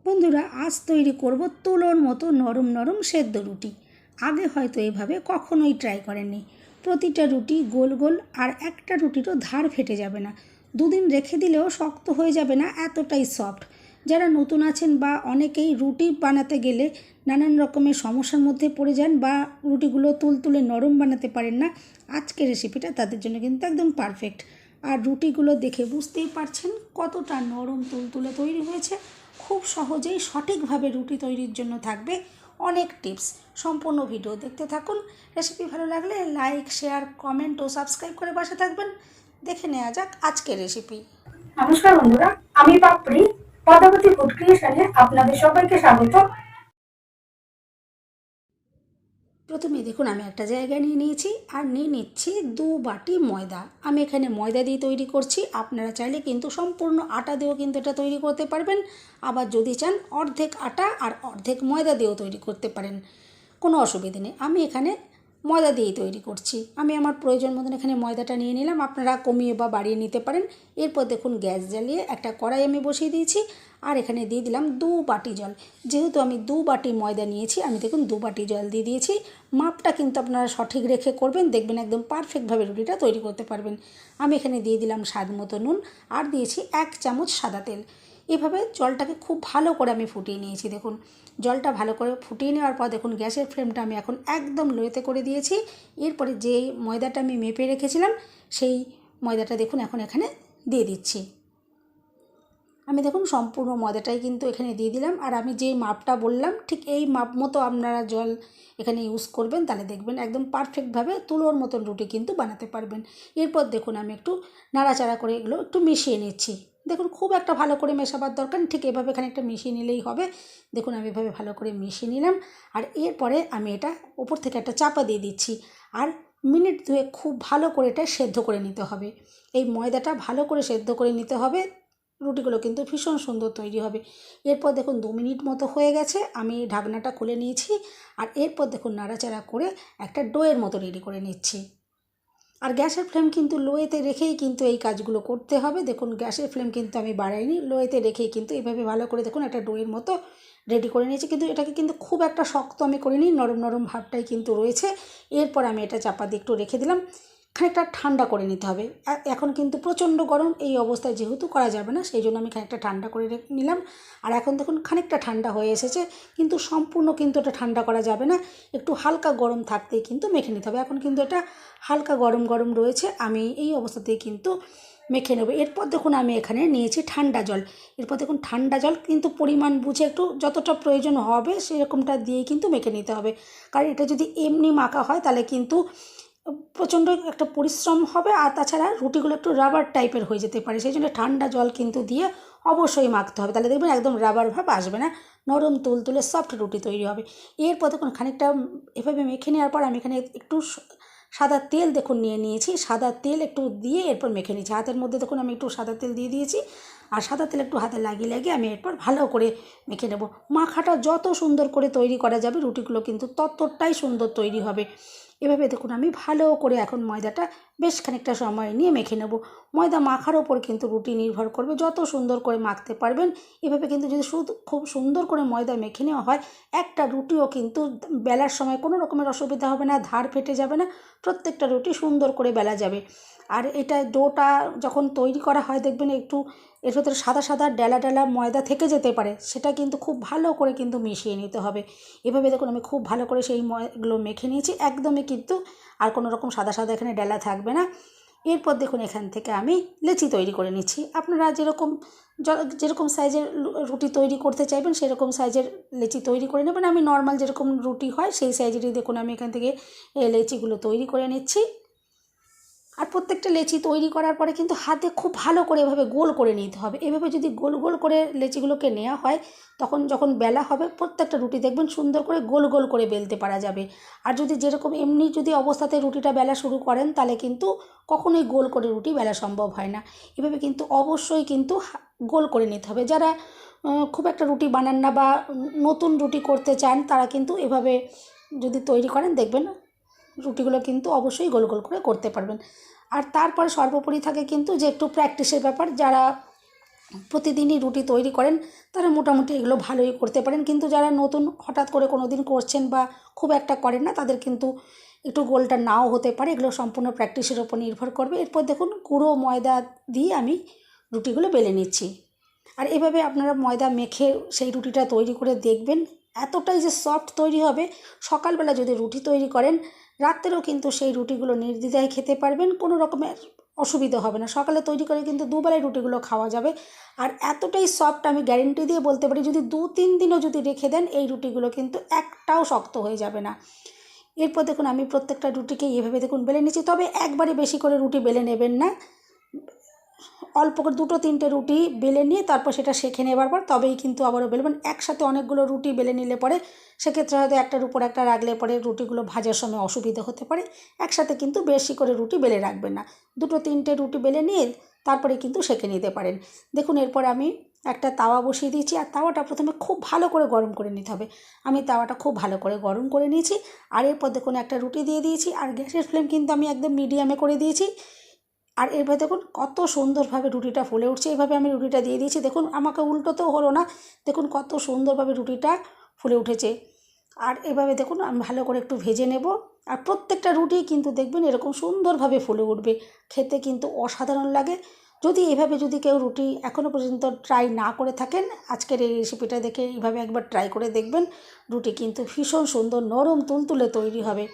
বন্ধুরা, আজ তৈরি করব তুলোর মতো নরম নরম সেদ্ধ রুটি। আগে হয়তো এভাবে কখনোই ট্রাই করেননি। প্রতিটা রুটি গোল গোল, আর একটা রুটিরও ধার ফেটে যাবে না। দুদিন রেখে দিলেও শক্ত হয়ে যাবে না, এতটাই সফট। যারা নতুন আছেন বা অনেকেই রুটি বানাতে গেলে নানান রকমের সমস্যার মধ্যে পড়ে যান বা রুটিগুলো তুলতুলে নরম বানাতে পারেন না, আজকের রেসিপিটা তাদের জন্য কিন্তু একদম পারফেক্ট। আর রুটিগুলো দেখে বুঝতেই পারছেন কতটা নরম তুলতুলে তৈরি হয়েছে। খুব সহজেই সঠিকভাবে রুটি তৈরির জন্য থাকবে অনেক টিপস। সম্পূর্ণ ভিডিও দেখতে থাকুন। রেসিপি ভালো লাগলে লাইক, শেয়ার, কমেন্ট ও সাবস্ক্রাইব করে পাশে থাকবেন। দেখে নেওয়া যাক আজকের রেসিপি। নমস্কার বন্ধুরা, আমি পাপড়ি পদ্মাবতী ফুড ক্রিয়েশনে আপনাদের সবাইকে স্বাগত। প্রথমে দেখুন, আমি একটা জায়গায় নিয়ে নিয়েছি আর নিয়ে নিচ্ছি 2 বাটি ময়দা। আমি এখানে ময়দা দিয়ে তৈরি করছি। আপনারা চাইলে কিন্তু সম্পূর্ণ আটা দিয়েও কিন্তু এটা তৈরি করতে পারবেন। আবার যদি চান অর্ধেক আটা আর অর্ধেক ময়দা দিয়েও তৈরি করতে পারেন, কোনো অসুবিধে নেই। আমি এখানে ময়দা দিয়েই তৈরি করছি। আমি আমার প্রয়োজন মতন এখানে ময়দাটা নিয়ে নিলাম, আপনারা কমিয়ে বা বাড়িয়ে নিতে পারেন। এরপর দেখুন, গ্যাস জ্বালিয়ে একটা কড়াই আমি বসিয়ে দিয়েছি আর এখানে দিয়ে দিলাম 2 বাটি জল। যেহেতু আমি 2 বাটি ময়দা নিয়েছি, আমি দেখুন 2 বাটি জল দিয়ে দিয়েছি। মাপটা কিন্তু আপনারা সঠিক রেখে করবেন, দেখবেন একদম পারফেক্টভাবে রুটিটা তৈরি করতে পারবেন। আমি এখানে দিয়ে দিলাম স্বাদ মতো নুন আর দিয়েছি 1 চামচ সাদা তেল। এভাবে জলটাকে খুব ভালো করে আমি ফুটিয়ে নিয়েছি। দেখুন, জলটা ভালো করে ফুটিয়ে নেওয়ার পর দেখুন গ্যাসের ফ্লেমটা আমি এখন একদম লোতে করে দিয়েছি। এরপরে যে ময়দাটা আমি মেপে রেখেছিলাম সেই ময়দাটা দেখুন এখন এখানে দিয়ে দিচ্ছি। আমি দেখুন সম্পূর্ণ ময়দাটাই কিন্তু এখানে দিয়ে দিলাম। আর আমি যে মাপটা বললাম ঠিক এই মাপ মতো আপনারা জল এখানে ইউজ করবেন, তাহলে দেখবেন একদম পারফেক্টভাবে তুলোর মতন রুটি কিন্তু বানাতে পারবেন। এরপর দেখুন আমি একটু নাড়াচাড়া করে এগুলো একটু মিশিয়ে নিচ্ছি। দেখুন খুব একটা ভালো করে মেশাবার দরকার নেই, ঠিক এভাবে খানিকটা মিশিয়ে নিলেই হবে। দেখুন আমি এভাবে ভালো করে মিশিয়ে নিলাম। আর এরপরে আমি এটা উপর থেকে একটা চাপা দিয়ে দিচ্ছি। আর মিনিট 2 খুব ভালো করে এটা সেদ্ধ করে নিতে হবে। এই ময়দাটা ভালো করে সেদ্ধ করে নিতে হবে, রুটিগুলো কিন্তু ভীষণ সুন্দর তৈরি হবে। এরপর দেখুন 2 মিনিট মতো হয়ে গেছে, আমি ঢাকনাটা খুলে নিয়েছি। আর এরপর দেখুন নাড়াচাড়া করে একটা ডোয়ের মতো রেডি করে নিচ্ছি। আর গ্যাসের ফ্লেম কিন্তু লোয়েতে রেখেই কিন্তু এই কাজগুলো করতে হবে। দেখুন গ্যাসের ফ্লেম কিন্তু আমি বাড়াইনি, লোয়েতে রেখেই কিন্তু এইভাবে ভালো করে দেখুন একটা ডোয়ের মতো রেডি করে নিয়েছি। কিন্তু এটাকে কিন্তু খুব একটা শক্ত আমি করিনি, নরম নরম ভাবটাই কিন্তু রয়েছে। এরপর আমি এটা চাপা দিয়ে একটু রেখে দিলাম, খানিকটা ঠান্ডা করে নিতে হবে। এখন কিন্তু প্রচণ্ড গরম, এই অবস্থায় যেহেতু করা যাবে না, সেই জন্য আমি খানিকটা ঠান্ডা করে নিলাম। আর এখন দেখুন খানিকটা ঠান্ডা হয়ে এসেছে, কিন্তু সম্পূর্ণ কিন্তু এটা ঠান্ডা করা যাবে না, একটু হালকা গরম থাকতেই কিন্তু মেখে নিতে হবে। এখন কিন্তু এটা হালকা গরম গরম রয়েছে, আমি এই অবস্থাতেই কিন্তু মেখে নেব। এরপর দেখুন আমি এখানে নিয়েছি ঠান্ডা জল। এরপর দেখুন ঠান্ডা জল কিন্তু পরিমাণ বুঝে একটু যতটা প্রয়োজন হবে সেরকমটা দিয়েই কিন্তু মেখে নিতে হবে। কারণ এটা যদি এমনি মাখা হয় তাহলে কিন্তু প্রচণ্ড একটা পরিশ্রম হবে, আর তাছাড়া রুটিগুলো একটু রাবার টাইপের হয়ে যেতে পারে। সেই জন্য ঠান্ডা জল কিন্তু দিয়ে অবশ্যই মাখতে হবে, তাহলে দেখবেন একদম রাবার ভাব আসবে না, নরম তুলতুলে সফট রুটি তৈরি হবে। এরপর দেখুন খানিকটা এভাবে মেখে নেওয়ার পর আমি এখানে একটু সাদা তেল দেখুন নিয়ে নিয়েছি। সাদা তেল একটু দিয়ে এরপর মেখে নিয়েছি। হাতের মধ্যে দেখুন আমি একটু সাদা তেল দিয়ে দিয়েছি, আর সাদা তেল একটু হাতে লাগিয়ে লাগিয়ে আমি এরপর ভালো করে মেখে নেব। মাখাটা যত সুন্দর করে তৈরি করা যাবে রুটিগুলো কিন্তু ততটাই সুন্দর তৈরি হবে। এভাবে দেখুন আমি ভালো করে এখন ময়দাটা বেশ খানিকটা সময় নিয়ে মেখে নেব। ময়দা মাখার ওপর কিন্তু রুটি নির্ভর করবে, যত সুন্দর করে মাখতে পারবেন। এভাবে কিন্তু যদি খুব সুন্দর করে ময়দা মেখে নেওয়া হয়, একটা রুটিও কিন্তু বেলার সময় কোনো রকমের অসুবিধা হবে না, ধার ফেটে যাবে না, প্রত্যেকটা রুটি সুন্দর করে বেলা যাবে। আর এটা ডোটা যখন তৈরি করা হয় দেখবেন একটু এর ভেতরে সাদা সাদা ডেলা ডেলা ময়দা থেকে যেতে পারে, সেটা কিন্তু খুব ভালো করে কিন্তু মিশিয়ে নিতে হবে। এভাবে দেখুন আমি খুব ভালো করে সেই ময়গুলো মেখে নিয়েছি, একদমই কিন্তু আর কোনো রকম সাদা সাদা এখানে ডেলা থাকবে না। এরপর দেখুন এখান থেকে আমি লেচি তৈরি করে নিচ্ছি। আপনারা যেরকম সাইজের রুটি তৈরি করতে চাইবেন সেরকম সাইজের লেচি তৈরি করে নেবেন। আমি নর্মাল যেরকম রুটি হয় সেই সাইজেরই দেখুন আমি এখান থেকে লেচিগুলো তৈরি করে নিচ্ছি। আর প্রত্যেকটা লেচি তৈরি করার পরে কিন্তু হাতে খুব ভালো করে এভাবে গোল করে নিতে হবে। এভাবে যদি গোল গোল করে লেচিগুলোকে নেওয়া হয়, তখন যখন বেলা হবে প্রত্যেকটা রুটি দেখবেন সুন্দর করে গোল গোল করে বেলতে পারা যাবে। আর যদি যেরকম এমনি যদি অবস্থাতে রুটিটা বেলা শুরু করেন তাহলে কিন্তু কখনোই গোল করে রুটি বেলা সম্ভব হয় না। এভাবে কিন্তু অবশ্যই কিন্তু গোল করে নিতে হবে। যারা খুব একটা রুটি বানান না বা নতুন রুটি করতে চান, তারা কিন্তু এভাবে যদি তৈরি করেন দেখবেন রুটিগুলো কিন্তু অবশ্যই গোল গোল করে করতে পারবেন। আর তারপরে সর্বোপরি থাকে কিন্তু যে একটু প্র্যাকটিসের ব্যাপার। যারা প্রতিদিনই রুটি তৈরি করেন তারা মোটামুটি এগুলো ভালোই করতে পারেন, কিন্তু যারা নতুন হঠাৎ করে কোনো দিন করছেন বা খুব একটা করেন না তাদের কিন্তু একটু গোলটা নাও হতে পারে। এগুলো সম্পূর্ণ প্র্যাকটিসের ওপর নির্ভর করবে। এরপর দেখুন গুঁড়ো ময়দা দিয়ে আমি রুটিগুলো বেলে নিচ্ছি। আর এভাবে আপনারা ময়দা মেখে সেই রুটিটা তৈরি করে দেখবেন, এতটাই যে সফট তৈরি হবে। সকালবেলা যদি রুটি তৈরি করেন রাত্রেও কিন্তু সেই রুটিগুলো নির্দ্বিধায় খেতে পারবেন, কোনো রকমের অসুবিধা হবে না। সকালে তৈরি করে কিন্তু দুবেলায় রুটিগুলো খাওয়া যাবে। আর এতটাই সফট আমি গ্যারেন্টি দিয়ে বলতে পারি, যদি 2-3 দিনও যদি রেখে দেন এই রুটিগুলো কিন্তু একটাও শক্ত হয়ে যাবে না। এরপর দেখুন আমি প্রত্যেকটা রুটিকে এভাবে দেখুন বেলে নিচ্ছি, তবে একবারে বেশি করে রুটি বেলে নেবেন না। অল্প করে 2-3টে রুটি বেলে নিয়ে তারপর সেটা সেঁকে নেবার পর তবেই কিন্তু আবারও বেলবেন। একসাথে অনেকগুলো রুটি বেলে নিলে পরে সেক্ষেত্রে হয়তো একটার উপর একটা রাখলে পরে রুটিগুলো ভাজার সময় অসুবিধা হতে পারে। একসাথে কিন্তু বেশি করে রুটি বেলে রাখবেন না, 2-3টে রুটি বেলে নিয়ে তারপরে কিন্তু সেঁকে নিতে পারেন। দেখুন এরপর আমি একটা তাওয়া বসিয়ে দিয়েছি, আর তাওয়াটা প্রথমে খুব ভালো করে গরম করে নিতে হবে। আমি তাওয়াটা খুব ভালো করে গরম করে নিয়েছি। আর এরপর দেখুন একটা রুটি দিয়ে দিয়েছি, আর গ্যাসের ফ্লেম কিন্তু আমি একদম মিডিয়ামে করে দিয়েছি। আর এরপর দেখুন কত সুন্দরভাবে রুটিটা ফুলে উঠছে। এইভাবে আমি রুটিটা দিয়ে দিয়েছি, দেখুন আমাকে উল্টোতেও হলো না, দেখুন কত সুন্দরভাবে রুটিটা ফুলে উঠেছে। আর এভাবে দেখুন আমি ভালো করে একটু ভেজে নেব। আর প্রত্যেকটা রুটি কিন্তু দেখবেন এরকম সুন্দরভাবে ফুলে উঠবে, খেতে কিন্তু অসাধারণ লাগে। যদি এভাবে যদি কেউ রুটি এখনও পর্যন্ত ট্রাই না করে থাকেন, আজকের এই রেসিপিটা দেখে এইভাবে একবার ট্রাই করে দেখবেন। রুটি কিন্তু ভীষণ সুন্দর নরম তুলতুলে তৈরি হবে।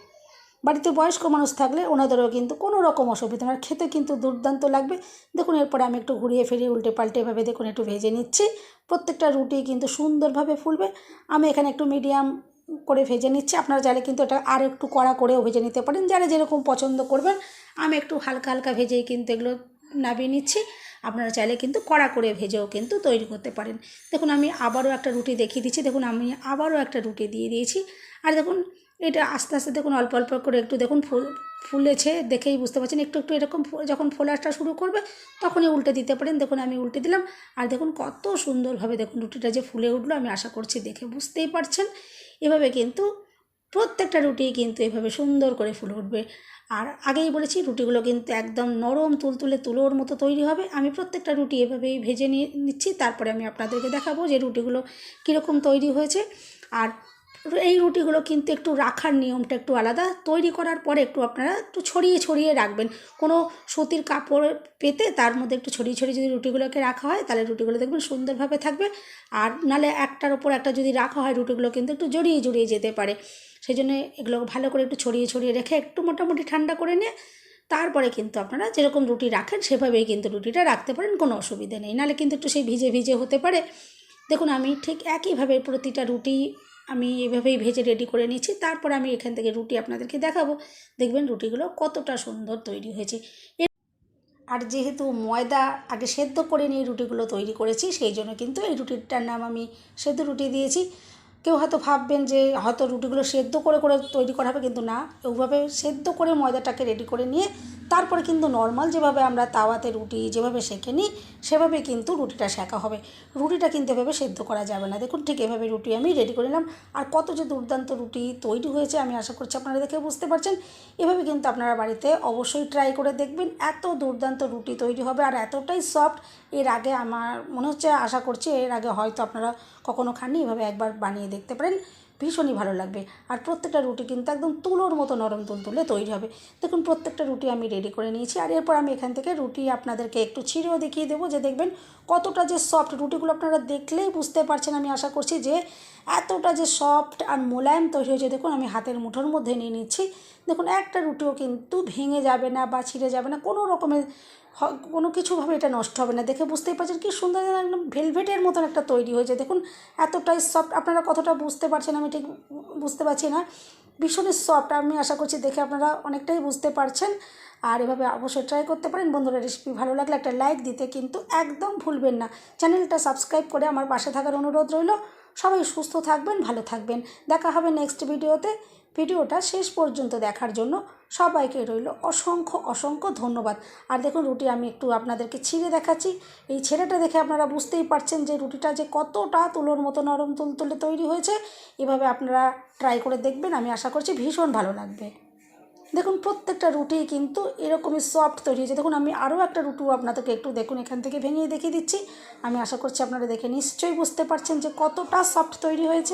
বাড়িতে বয়স্ক মানুষ থাকলে ওনাদেরও কিন্তু কোনো রকম অসুবিধা না, খেতে কিন্তু দুর্দান্ত লাগবে। দেখুন এরপরে আমি একটু ঘুরিয়ে ফিরিয়ে উল্টে পাল্টে এভাবে দেখুন একটু ভেজে নিচ্ছি। প্রত্যেকটা রুটি কিন্তু সুন্দরভাবে ফুলবে। আমি এখানে একটু মিডিয়াম করে ভেজে নিচ্ছি, আপনারা চাইলে কিন্তু এটা আর একটু কড়া করেও ভেজে নিতে পারেন, যারা যেরকম পছন্দ করবেন। আমি একটু হালকা হালকা ভেজেই কিন্তু এগুলো নামিয়ে নিচ্ছি। আপনারা চাইলে কিন্তু কড়া করে ভেজেও কিন্তু তৈরি করতে পারেন। দেখুন আমি আবারও একটা রুটি দেখিয়ে দিচ্ছি, দেখুন আমি আবারও একটা রুটি দিয়ে দিয়েছি। আর দেখুন এটা আস্তে আস্তে দেখুন অল্প অল্প করে একটু দেখুন ফুলেছে, দেখেই বুঝতে পারছেন। একটু একটু এরকম যখন ফোলাটা শুরু করবে তখনই উল্টে দিতে পারেন। দেখুন আমি উল্টে দিলাম, আর দেখুন কত সুন্দরভাবে দেখুন রুটিটা যে ফুলে উঠলো, আমি আশা করছি দেখে বুঝতেই পারছেন। এভাবে কিন্তু প্রত্যেকটা রুটি কিন্তু এভাবে সুন্দর করে ফুলে উঠবে। আর আগেই বলেছি রুটিগুলো কিন্তু একদম নরম তুলতুলে তুলোর মতো তৈরি হবে। আমি প্রত্যেকটা রুটি এভাবেই ভেজে নিচ্ছি, তারপরে আমি আপনাদেরকে দেখাবো যে রুটিগুলো কীরকম তৈরি হয়েছে। আর এই রুটিগুলো কিন্তু একটু রাখার নিয়মটা একটু আলাদা। তৈরি করার পরে একটু আপনারা একটু ছড়িয়ে ছড়িয়ে রাখবেন, কোনো সুতির কাপড় পেতে তার মধ্যে একটু ছড়িয়ে ছড়িয়ে যদি রুটিগুলোকে রাখা হয় তাহলে রুটিগুলো দেখবেন সুন্দরভাবে থাকবে। আর নাহলে একটার ওপর একটা যদি রাখা হয় রুটিগুলো কিন্তু একটু জড়িয়ে জড়িয়ে যেতে পারে। সেই জন্য এগুলো ভালো করে একটু ছড়িয়ে ছড়িয়ে রেখে একটু মোটামুটি ঠান্ডা করে নিয়ে তারপরে কিন্তু আপনারা যেরকম রুটি রাখেন সেভাবেই কিন্তু রুটিটা রাখতে পারেন, কোনো অসুবিধা নেই। নাহলে কিন্তু একটু সেই ভিজে ভিজে হতে পারে। দেখুন আমি ঠিক একইভাবে প্রতিটা রুটি আমি এভাবেই ভেজে রেডি করে নিচ্ছি। তারপর আমি এখান থেকে রুটি আপনাদেরকে দেখাবো, দেখবেন রুটিগুলো কতটা সুন্দর তৈরি হয়েছে। আর যেহেতু ময়দা আগে সেদ্ধ করে নিয়ে রুটিগুলো তৈরি করেছি, সেই জন্য কিন্তু এই রুটিটার নাম আমি সেদ্ধ রুটি দিয়েছি। কেউ হয়তো ভাববেন যে হয়তো রুটিগুলো সেদ্ধ করে করে তৈরি করা হবে, কিন্তু না, ওইভাবে সেদ্ধ করে ময়দাটাকে রেডি করে নিয়ে তারপরে কিন্তু নর্মাল যেভাবে আমরা তাওয়াতে রুটি যেভাবে সেঁকে নিই সেভাবে কিন্তু রুটিটা সেঁকা হবে। রুটিটা কিন্তু এভাবে সেদ্ধ করা যাবে না। দেখুন ঠিক এভাবে রুটি আমি রেডি করে নিলাম। আর কত যে দুর্দান্ত রুটি তৈরি হয়েছে আমি আশা করছি আপনারা দেখে বুঝতে পারছেন। এভাবে কিন্তু আপনারা বাড়িতে অবশ্যই ট্রাই করে দেখবেন, এত দুর্দান্ত রুটি তৈরি হবে আর এতটাই সফট। এর আগে আমার মনে হচ্ছে, আশা করছি এর আগে হয়তো আপনারা কখনো খাননি, এভাবে একবার বানিয়ে দেখতে পারেন, ভীষণই ভালো লাগবে। আর প্রত্যেকটা রুটি কিন্তু একদম তুলোর মতো নরম তুলতুলে তৈরি হবে। দেখুন প্রত্যেকটা রুটি আমি রেডি করে নিয়েছি। আর এরপর আমি এখান থেকে রুটি আপনাদেরকে একটু ছিঁড়েও দেখিয়ে দেবো, যে দেখবেন কতটা যে সফট। রুটিগুলো আপনারা দেখলেই বুঝতে পারছেন, আমি আশা করছি যে এতটা যে সফট আর মোলায়েম তৈরি হয়েছে। দেখুন আমি হাতের মুঠোর মধ্যে নিয়ে নিচ্ছি, দেখুন একটা রুটিও কিন্তু ভেঙে যাবে না বা ছিঁড়ে যাবে না, কোনো রকমের কোনো কিছুভাবে এটা নষ্ট হবে না। দেখে বুঝতেই পারছেন কি সুন্দর একদম ভেলভেটের মতন একটা তৈরি হয়েছে। দেখুন এতটাই সফট, আপনারা কতটা বুঝতে পারছেন আমি ঠিক বুঝতে পারছি না, ভীষণই সফট। আমি আশা করছি দেখে আপনারা অনেকটাই বুঝতে পারছেন। আর এভাবে অবশ্যই ট্রাই করতে পারেন। বন্ধুরা রেসিপি ভালো লাগলে একটা লাইক দিতে কিন্তু একদম ভুলবেন না। চ্যানেলটা সাবস্ক্রাইব করে আমার পাশে থাকার অনুরোধ রইল। সবাই সুস্থ থাকবেন, ভালো থাকবেন। দেখা হবে নেক্সট ভিডিওতে। ভিডিওটা শেষ পর্যন্ত দেখার জন্য সবাইকে রইল অসংখ্য অসংখ্য ধন্যবাদ। আর দেখুন রুটি আমি একটু আপনাদেরকে ছিঁড়ে দেখাচ্ছি। এই ছেঁড়াটা দেখে আপনারা বুঝতেই পারছেন যে রুটিটা যে কতটা তুলোর মতো নরম তুলতুলে তৈরি হয়েছে। এভাবে আপনারা ট্রাই করে দেখবেন, আমি আশা করছি ভীষণ ভালো লাগবে। দেখুন প্রত্যেকটা রুটি কিন্তু এরকমই সফট তৈরি হয়েছে। দেখুন আমি আরও একটা রুটিও আপনাদেরকে একটু দেখুন এখান থেকে ভেঙে দেখিয়ে দিচ্ছি। আমি আশা করছি আপনারা দেখে নিশ্চয়ই বুঝতে পারছেন যে কতটা সফট তৈরি হয়েছে।